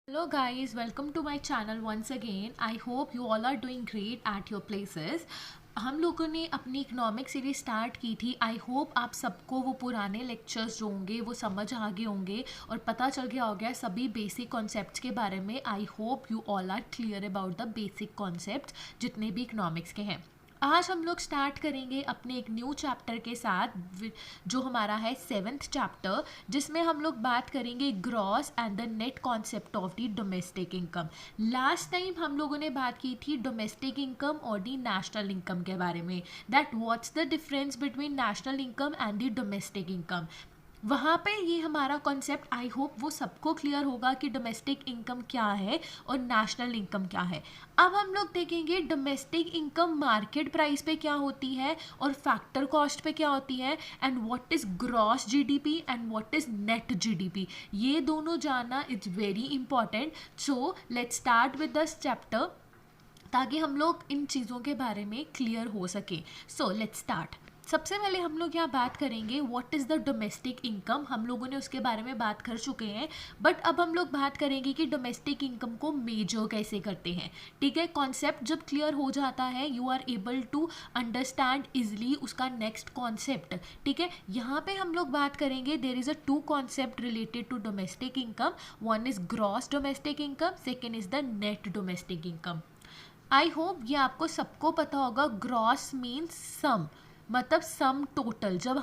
Hello guys, welcome to my channel once again. I hope you all are doing great at your places. हम लोगों ने अपनी economic series start की थी. I hope आप सबको वो पुराने लेक्चर्स जो होंगे वो समझ आ गए होंगे और पता चल गया होगा सभी बेसिक कॉन्सेप्ट्स के बारे में. I hope you all are clear about the basic concepts जितने भी इकोनॉमिक्स के हैं. आज हम लोग स्टार्ट करेंगे अपने एक न्यू चैप्टर के साथ जो हमारा है 7th चैप्टर, जिसमें हम लोग बात करेंगे gross and the net concept of the domestic income. Last time हम लोगों ने बात की थी डोमेस्टिक इनकम और द नेशनल इनकम के बारे में, that what's the difference between national income and the domestic income. वहाँ पे ये हमारा कॉन्सेप्ट आई होप वो सबको क्लियर होगा कि डोमेस्टिक इनकम क्या है और नेशनल इनकम क्या है. अब हम लोग देखेंगे डोमेस्टिक इनकम मार्केट प्राइस पे क्या होती है और फैक्टर कॉस्ट पे क्या होती है, and what is gross GDP and what is net GDP. ये दोनों जानना it's very important. So let's start with this chapter ताकि हम लोग इन चीज़ों के बारे में क्लियर हो सके. So let's start. सबसे पहले हम लोग यहाँ बात करेंगे what is the domestic income. हम लोगों ने उसके बारे में बात कर चुके हैं, बट अब हम लोग बात करेंगे कि डोमेस्टिक इनकम को मेजर कैसे करते हैं. ठीक है, कॉन्सेप्ट जब क्लियर हो जाता है you are able to understand easily उसका नेक्स्ट कॉन्सेप्ट. ठीक है, यहाँ पे हम लोग बात करेंगे there is a two concept related to domestic income. One is gross domestic income, second is the net domestic income. I hope ये आपको सबको पता होगा. ग्रॉस मीन्स सम, मतलब सम टोटल. जब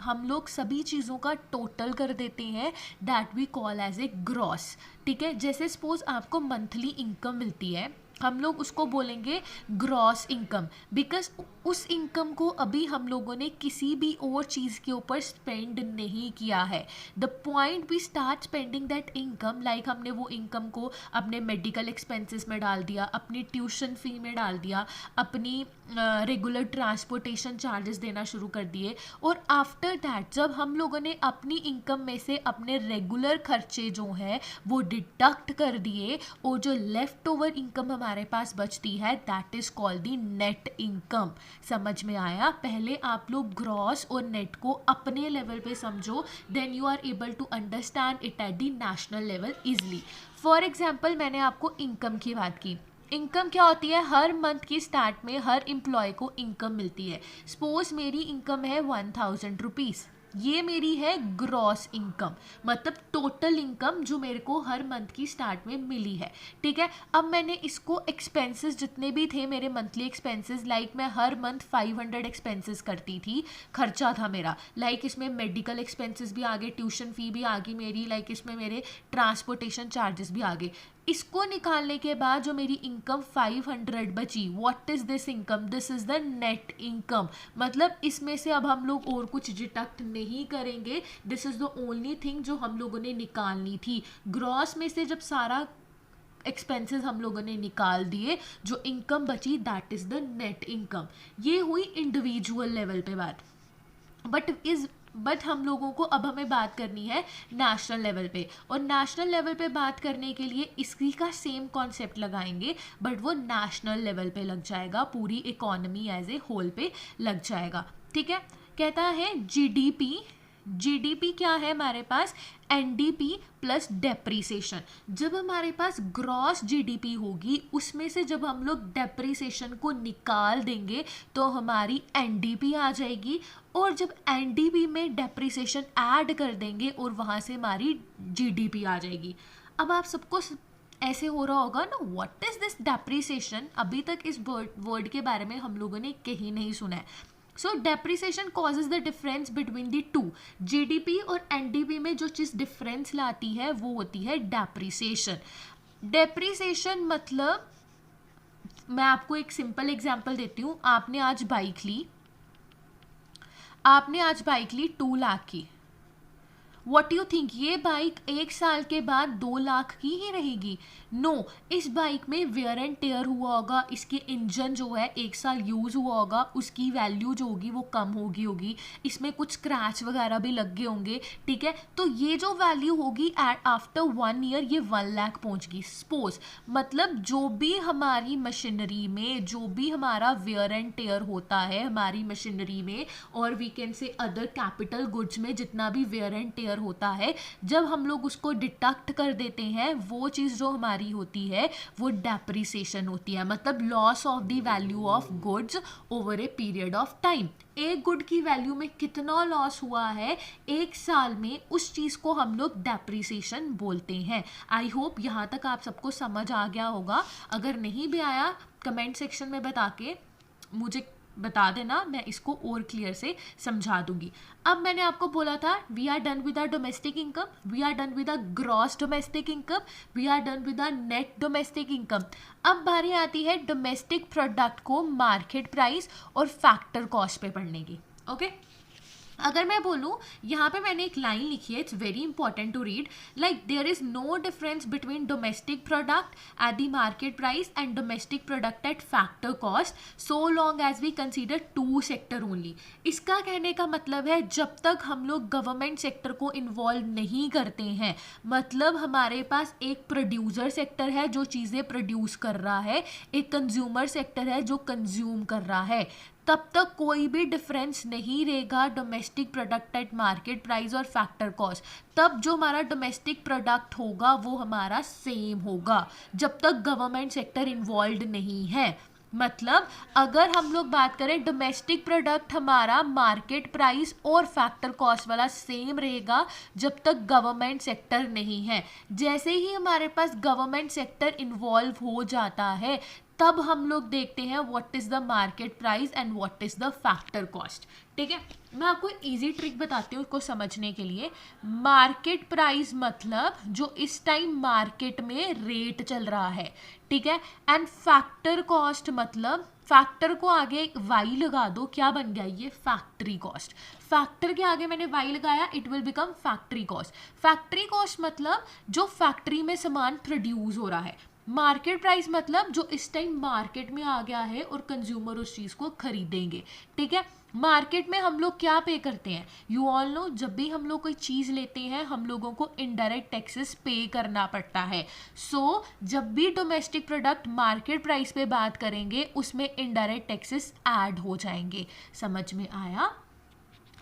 हम लोग सभी चीज़ों का टोटल कर देते हैं that we call as a gross. ठीक है, जैसे सपोज आपको मंथली इनकम मिलती है, हम लोग उसको बोलेंगे ग्रॉस इनकम, बिकॉज उस इनकम को अभी हम लोगों ने किसी भी और चीज़ के ऊपर स्पेंड नहीं किया है. The point we start spending that income, like हमने वो इनकम को अपने मेडिकल एक्सपेंसेस में डाल दिया, अपनी ट्यूशन फ़ी में डाल दिया, अपनी रेगुलर ट्रांसपोर्टेशन चार्जेस देना शुरू कर दिए, और आफ्टर दैट जब हम लोगों ने अपनी इनकम में से अपने रेगुलर खर्चे जो हैं वो डिडक्ट कर दिए और जो लेफ्ट ओवर इनकम हमारे पास बचती है that is called the net income. समझ में आया? पहले आप लोग ग्रॉस और नेट को अपने लेवल पे समझो, then you are able to understand it at the national level easily. For example मैंने आपको इनकम की बात की. इनकम क्या होती है? हर मंथ की स्टार्ट में हर एम्प्लॉय को इनकम मिलती है. सपोज मेरी इनकम है 1000 रुपीज़, ये मेरी है ग्रॉस इनकम, मतलब टोटल इनकम जो मेरे को हर मंथ की स्टार्ट में मिली है. ठीक है, अब मैंने इसको एक्सपेंसेस जितने भी थे मेरे मंथली एक्सपेंसेस, लाइक मैं हर मंथ 500 एक्सपेंसेस करती थी, खर्चा था मेरा. लाइक इसमें मेडिकल एक्सपेंसेस भी आ गए, ट्यूशन फ़ी भी आ गई मेरी, लाइक इसमें मेरे ट्रांसपोर्टेशन चार्जेस भी आ गए. इसको निकालने के बाद जो मेरी इनकम 500 बची, what is this income? This is the net income. मतलब इसमें से अब हम लोग और कुछ डिडक्ट नहीं करेंगे. This is the only thing जो हम लोगों ने निकालनी थी. ग्रॉस में से जब सारा एक्सपेंसेस हम लोगों ने निकाल दिए, जो इनकम बची that is the net income. ये हुई इंडिविजुअल लेवल पे बात. बट हम लोगों को अब हमें बात करनी है नेशनल लेवल पे, और नेशनल लेवल पे बात करने के लिए इसी का सेम कॉन्सेप्ट लगाएंगे, बट वो नेशनल लेवल पे लग जाएगा, पूरी इकोनॉमी एज ए होल पे लग जाएगा. ठीक है, कहता है जीडीपी. जीडीपी क्या है हमारे पास? NDP plus depreciation. जब हमारे पास ग्रॉस जीडीपी होगी उसमें से जब हम लोग डेप्रीसिएशन को निकाल देंगे तो हमारी एनडीपी आ जाएगी, और जब एनडीपी में डेप्रीसिएशन ऐड कर देंगे और वहाँ से हमारी जीडीपी आ जाएगी. अब आप सबको ऐसे हो रहा होगा ना, व्हाट इज़ दिस डेप्रीसिएशन? अभी तक इस वर्ड के बारे में हम लोगों ने कहीं नहीं सुना है. So depreciation causes the difference between the two. GDP और एनडीपी में जो चीज़ डिफरेंस लाती है वो होती है डेप्रीसिएशन. डेप्रीसिएशन मतलब, मैं आपको एक सिंपल एग्जांपल देती हूँ. आपने आज बाइक ली 2 लाख की. वॉट यू थिंक ये बाइक 1 साल के बाद 2 लाख की ही रहेगी? नो, इस बाइक में वेयर एंड टेयर हुआ होगा, इसके इंजन जो है 1 साल यूज़ हुआ होगा, उसकी वैल्यू जो होगी वो कम होगी, इसमें कुछ स्क्रैच वगैरह भी लग गए होंगे. ठीक है, तो ये जो वैल्यू होगी आफ्टर 1 ईयर ये 1 लाख पहुँच गई. सपोज मतलब जो भी हमारी मशीनरी में जो भी हमारा वेयर एंड टेयर होता है हमारी मशीनरी में, और we can say other capital goods में जितना भी वेयर एंड टेयर फिगर होता है, जब हम लोग उसको डिडक्ट कर देते हैं वो चीज़ जो हमारी होती है वो डेप्रिसिएशन होती है, मतलब loss of the value of goods over a period of time. एक गुड की वैल्यू में कितना लॉस हुआ है एक साल में, उस चीज़ को हम लोग डेप्रिसिएशन बोलते हैं। आई होप यहाँ तक आप सबको समझ आ गया होगा। अगर नहीं भी आया कमेंट सेक्शन में बता के मुझे बता देना, मैं इसको और क्लियर से समझा दूंगी। अब मैंने आपको बोला था we are done with our domestic income, we are done with our gross domestic income, we are done with our net domestic income. अब बारी आती है डोमेस्टिक प्रोडक्ट को मार्केट प्राइस और फैक्टर कॉस्ट पे पढ़ने की। ओके, अगर मैं बोलूँ, यहाँ पे मैंने एक लाइन लिखी है, it's very important to read, like there is no difference between domestic product at the market price and domestic product at factor cost so long as we consider two sector only. इसका कहने का मतलब है जब तक हम लोग government sector को इन्वॉल्व नहीं करते हैं, मतलब हमारे पास एक प्रोड्यूसर सेक्टर है जो चीज़ें प्रोड्यूस कर रहा है, एक कंज्यूमर सेक्टर है जो कंज्यूम कर रहा है, तब तक कोई भी डिफरेंस नहीं रहेगा domestic product at market price और फैक्टर कॉस्ट। तब जो हमारा डोमेस्टिक प्रोडक्ट होगा वो हमारा सेम होगा जब तक गवर्नमेंट सेक्टर इन्वॉल्व नहीं है। मतलब अगर हम लोग बात करें डोमेस्टिक प्रोडक्ट हमारा मार्केट प्राइस और फैक्टर कॉस्ट वाला सेम रहेगा जब तक गवर्नमेंट सेक्टर नहीं है। जैसे ही हमारे पास गवर्नमेंट सेक्टर इन्वॉल्व हो जाता है तब हम लोग देखते हैं what is the market price and what is the factor cost. ठीक है, मैं आपको इजी ट्रिक बताती हूँ इसको समझने के लिए। मार्केट प्राइस मतलब जो इस टाइम मार्केट में रेट चल रहा है, ठीक है, एंड फैक्टर कॉस्ट मतलब फैक्टर को आगे वाई लगा दो, क्या बन गया ये फैक्ट्री कॉस्ट। फैक्टर के आगे मैंने वाई लगाया, it will become factory cost. Factory cost मतलब जो फैक्ट्री में सामान प्रोड्यूस हो रहा है। मार्केट प्राइस मतलब जो इस टाइम मार्केट में आ गया है और कंज्यूमर उस चीज़ को खरीदेंगे। ठीक है, मार्केट में हम लोग क्या पे करते हैं, यू ऑल नो, जब भी हम लोग कोई चीज़ लेते हैं हम लोगों को इनडायरेक्ट टैक्सेस पे करना पड़ता है। सो जब भी डोमेस्टिक प्रोडक्ट मार्केट प्राइस पे बात करेंगे उसमें इनडायरेक्ट टैक्सेस ऐड हो जाएंगे। समझ में आया?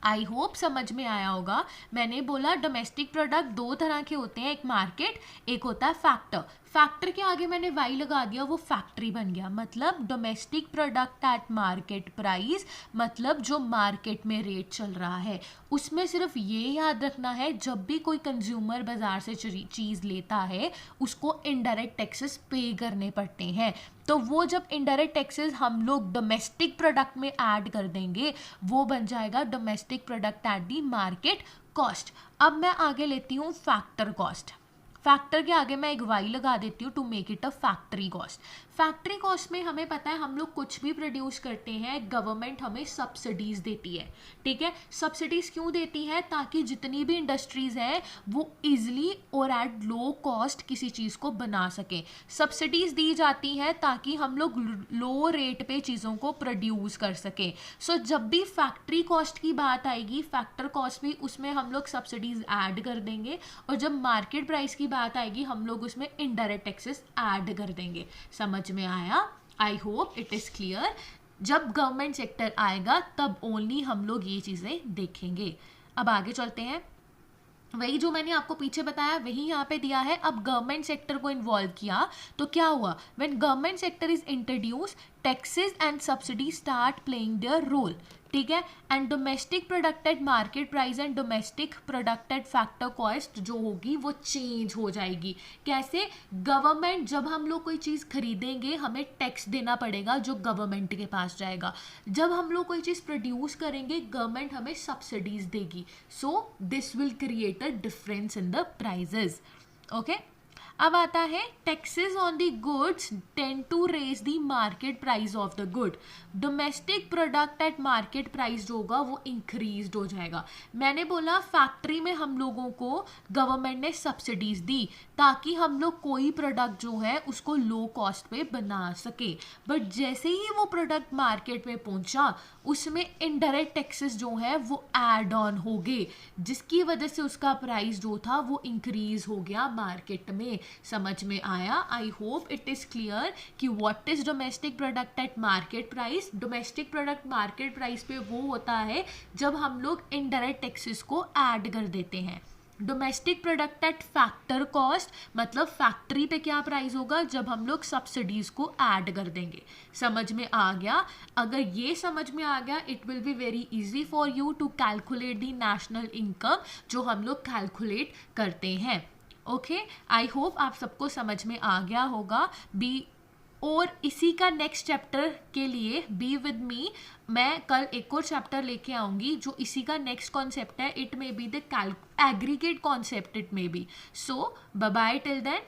आई होप समझ में आया होगा। मैंने बोला डोमेस्टिक प्रोडक्ट दो तरह के होते हैं, एक मार्केट, एक होता है फैक्टर। फैक्टर के आगे मैंने वाई लगा दिया, वो फैक्ट्री बन गया। मतलब domestic product at market price मतलब जो मार्केट में रेट चल रहा है। उसमें सिर्फ ये याद रखना है जब भी कोई कंज्यूमर बाजार से चीज़ लेता है उसको इनडायरेक्ट टैक्सेस पे करने पड़ते हैं। तो वो जब इनडायरेक्ट टैक्सेस हम लोग डोमेस्टिक प्रोडक्ट में ऐड कर देंगे वो बन जाएगा domestic product at the market cost. अब मैं आगे लेती हूँ फैक्टर कॉस्ट। फैक्टर के आगे मैं एक वाई लगा देती हूँ to make it a factory cost. Factory cost में हमें पता है हम लोग कुछ भी प्रोड्यूस करते हैं गवर्नमेंट हमें सब्सिडीज़ देती है। ठीक है, सब्सिडीज़ क्यों देती है? ताकि जितनी भी इंडस्ट्रीज़ हैं वो ईजिली और एट लो कॉस्ट किसी चीज़ को बना सकें। सब्सिडीज़ दी जाती हैं ताकि हम लोग लो रेट पे चीज़ों को प्रोड्यूस कर सकें। सो जब भी फैक्ट्री कॉस्ट की बात आएगी फैक्टर कॉस्ट भी उसमें हम लोग सब्सिडीज़ ऐड कर देंगे, और जब मार्केट प्राइस की बात आएगी हम लोग उसमें इनडायरेक्ट टैक्सेस ऐड कर देंगे। समझ में आया? I hope it is clear. जब गवर्नमेंट सेक्टर आएगा तब ओनली हम लोग ये चीज़ें देखेंगे। अब आगे चलते हैं। वही जो मैंने आपको पीछे बताया वही यहाँ पे दिया है। अब गवर्नमेंट सेक्टर को इन्वॉल्व किया तो क्या हुआ? When government sector is introduce taxes and subsidy start playing their role. ठीक है, and domestic product at market price and domestic product at factor cost जो होगी वो चेंज हो जाएगी। कैसे? गवर्नमेंट, जब हम लोग कोई चीज़ खरीदेंगे हमें टैक्स देना पड़ेगा जो गवर्नमेंट के पास जाएगा। जब हम लोग कोई चीज़ प्रोड्यूस करेंगे गवर्नमेंट हमें सब्सिडीज देगी। So this will create a difference in the prices. Okay, अब आता है taxes on the goods tend to raise the market price of the good. Domestic product at market price जो होगा वो increase हो जाएगा। मैंने बोला फैक्ट्री में हम लोगों को गवर्नमेंट ने सब्सिडीज दी ताकि हम लोग कोई प्रोडक्ट जो है उसको लो कॉस्ट पे बना सके, बट जैसे ही वो प्रोडक्ट मार्केट में पहुंचा उसमें इनडायरेक्ट टैक्सेस जो है वो ऐड ऑन हो गए, जिसकी वजह से उसका प्राइस जो था वो इंक्रीज हो गया मार्केट में। समझ में आया? I hope it is clear कि what is domestic product at market price. Domestic product market price पे वो होता है जब हम लोग इनडायरेक्ट टैक्सेस को ऐड कर देते हैं। Domestic product at factor cost, मतलब फैक्ट्री पे क्या प्राइस होगा जब हम लोग सब्सिडीज को ऐड कर देंगे। समझ में आ गया? अगर ये समझ में आ गया, it will be very easy for you to calculate the national income जो हम लोग कैलकुलेट करते हैं। ओके, आई होप आप सबको समझ में आ गया होगा। बी और इसी का नेक्स्ट चैप्टर के लिए बी विद मी, मैं कल एक और चैप्टर लेके आऊँगी जो इसी का नेक्स्ट कॉन्सेप्ट है। It may be the aggregate concept, it may be. So bye bye till then.